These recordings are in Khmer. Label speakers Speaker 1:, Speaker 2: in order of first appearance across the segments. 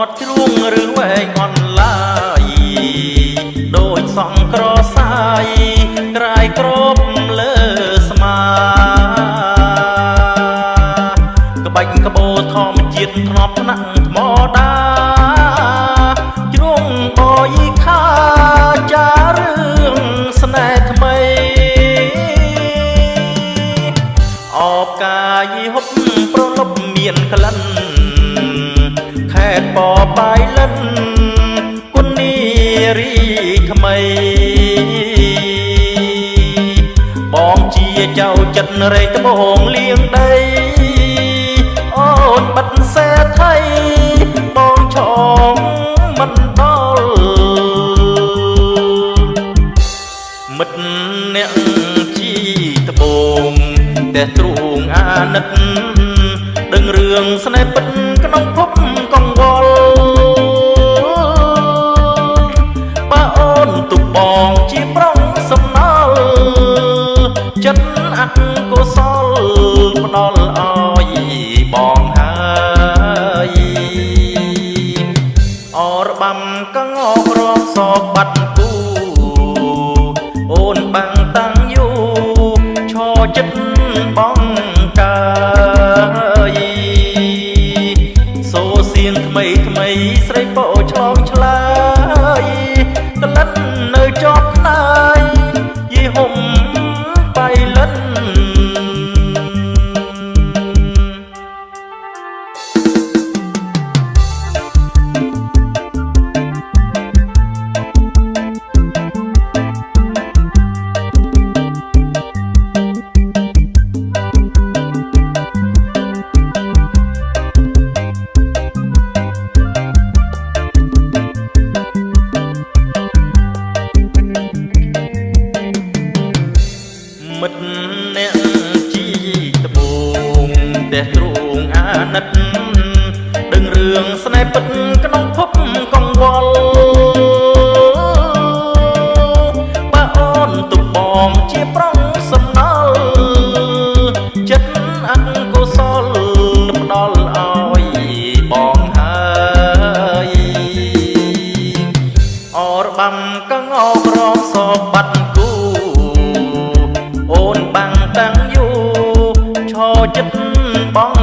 Speaker 1: ត់ជ្រួងរឿងវែងអនឡាយដូចសង់ក្រសាយក្រាយក្របលើស្មាក្បាច់ក្បោធម្មជាតិធ្នប់ថ្នាក់ថ្មដាជ្រួងបយខាចារឿងស្នេហ៍ថ្មីអបកាយហុបប្រលប់មានក្លិនខេត្តបបាយលិនគុណនីរីថ្មីបងជាចៅចិត្តរែកត្បូងលៀងដីអូនបាត់សេថៃបងឆងមិនដល់មិត្តអ្នកជីត្បូងតែទ្រូងអាណិតដឹងរឿងស្នេហ៍ពិតក្នុងភពកង្វល់បើអូនទុកបងជាប្រុងសំណល់ចិត្តអកុសលផ្ដល់ឲ្យបងហើយអរបាំកងអក្រមសោកបាត់គូអូនបាំងតាំងយូឈរចិត្តបងកាយសូសៀងថ្មីថ្មីស្រីពោឆ្លងឆ្លើយក្លិននៅជាប់ខ្នើយយីហុំបៃលិនមិត្តអ្នកជីត្បូងតែទ្រូងអាណិតដឹងរឿងស្នេហ៍ពិតក្នុងភពកង្វល់បើអូនទុកបងជាប្រុងសំណល់ចិត្តអកុសលផ្ដល់ឲ្យបងហើយអរបាំកងអក្រមសោកបាត់គូអូនបាំងតាំងយូឈរចិត្តបង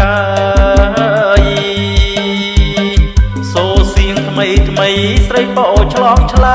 Speaker 1: កាយសូសៀងថ្មីថ្មីស្រីពោឆ្លងឆ្លើ